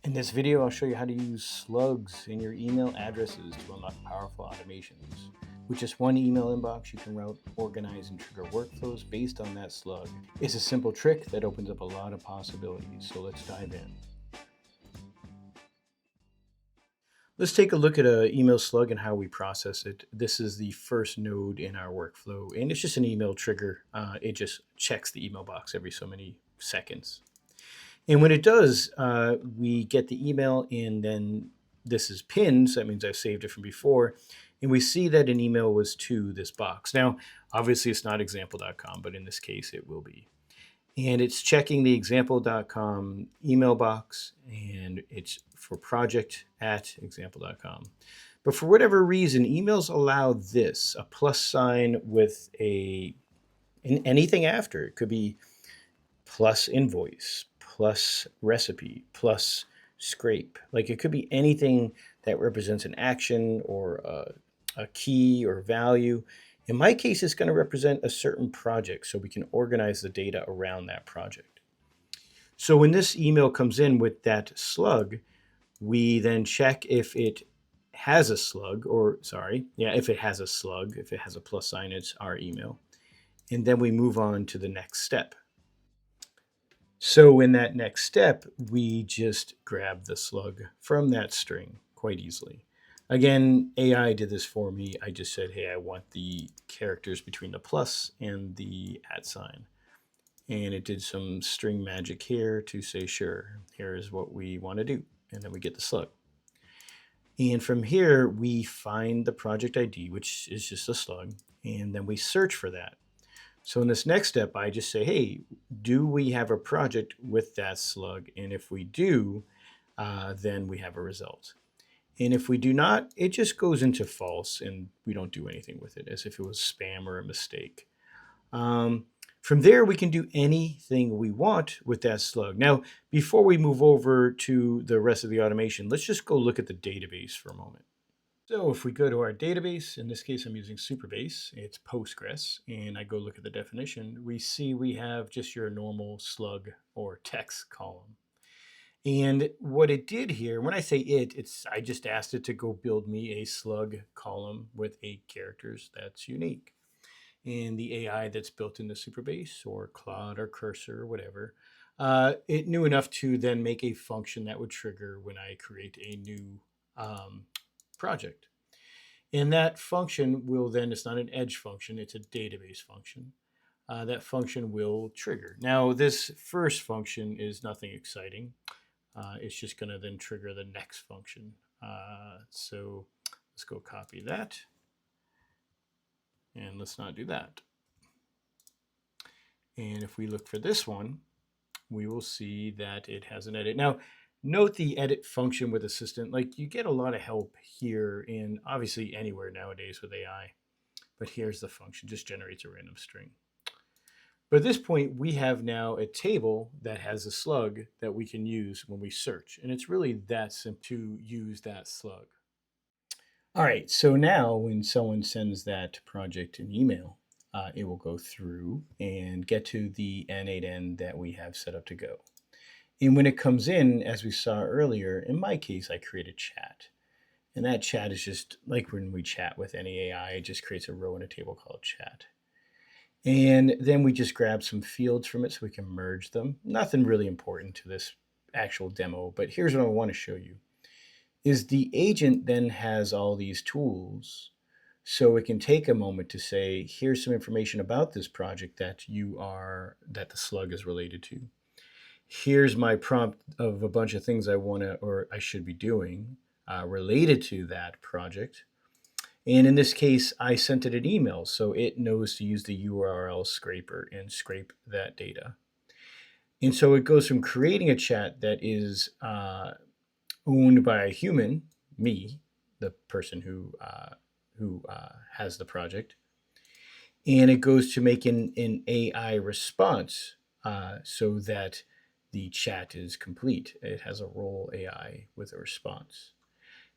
In this video, I'll show you how to use slugs in your email addresses to unlock powerful automations. With just one email inbox, you can route, organize, and trigger workflows based on that slug. It's a simple trick that opens up a lot of possibilities, so let's dive in. Let's take a look at an email slug and how we process it. This is the first node in our workflow, and it's just an email trigger. It just checks the email box every so many seconds. And when it does, we get the email, and then this is pinned, so that means I've saved it from before, and we see that an email was to this box. Now, obviously it's not example.com, but in this case it will be. And it's checking the example.com email box, and it's for project@example.com. But for whatever reason, emails allow this, a plus sign with anything after. It could be plus invoice, plus recipe, plus scrape. Like it could be anything that represents an action or a key or value. In my case, it's going to represent a certain project, so we can organize the data around that project. So when this email comes in with that slug, we then check if it has a slug, if it has a slug, if it has a plus sign, it's our email. And then we move on to the next step. So in that next step, we just grab the slug from that string quite easily. Again, AI did this for me. I just said, hey, I want the characters between the plus and the @ sign. And it did some string magic here to say, sure, here's what we want to do. And then we get the slug. And from here, we find the project ID, which is just a slug, and then we search for that. So in this next step, I just say, hey, do we have a project with that slug? And if we do, then we have a result. And if we do not, it just goes into false and we don't do anything with it, as if it was spam or a mistake. From there, we can do anything we want with that slug. Now, before we move over to the rest of the automation, let's just go look at the database for a moment. So if we go to our database, in this case, I'm using Superbase, it's Postgres, and I go look at the definition, we see we have just your normal slug or text column. And what it did here, when I say I just asked it to go build me a slug column with 8 characters that's unique. And the AI that's built into Superbase or Claude or Cursor or whatever, it knew enough to then make a function that would trigger when I create a new project. And that function will then, it's not an edge function, it's a database function. That function will trigger. Now, this first function is nothing exciting. It's just going to then trigger the next function. So let's go copy that. And let's not do that. And if we look for this one, we will see that it has an edit. Now, note the edit function with Assistant. Like, you get a lot of help here and obviously anywhere nowadays with AI. But here's the function, just generates a random string. But at this point, we have now a table that has a slug that we can use when we search. And it's really that simple to use that slug. All right, so now when someone sends that project an email, it will go through and get to the N8N that we have set up to go. And when it comes in, as we saw earlier, in my case, I create a chat. And that chat is just like when we chat with any AI, it just creates a row in a table called chat. And then we just grab some fields from it so we can merge them. Nothing really important to this actual demo, but here's what I want to show you. Is the agent then has all these tools, so it can take a moment to say, here's some information about this project that the slug is related to. Here's my prompt of a bunch of things I should be doing related to that project. And in this case, I sent it an email, so it knows to use the URL scraper and scrape that data. And so it goes from creating a chat that is owned by a human, me, the person who has the project, and it goes to making an AI response so that the chat is complete. It has a role AI with a response.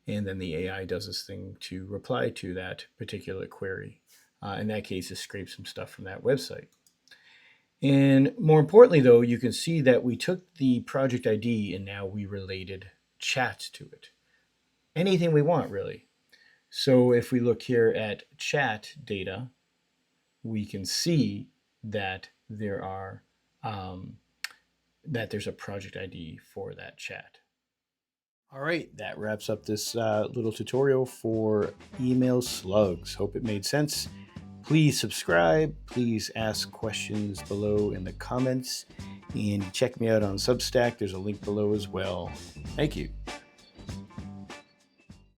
And then the AI does this thing to reply to that particular query. In that case, it scrapes some stuff from that website. And more importantly, though, you can see that we took the project ID and now we related chat to it. Anything we want, really. So if we look here at chat data, we can see that there's a project ID for that chat. All right, that wraps up this little tutorial for email slugs. Hope it made sense. Please subscribe. Please ask questions below in the comments. And check me out on Substack. There's a link below as well. Thank you.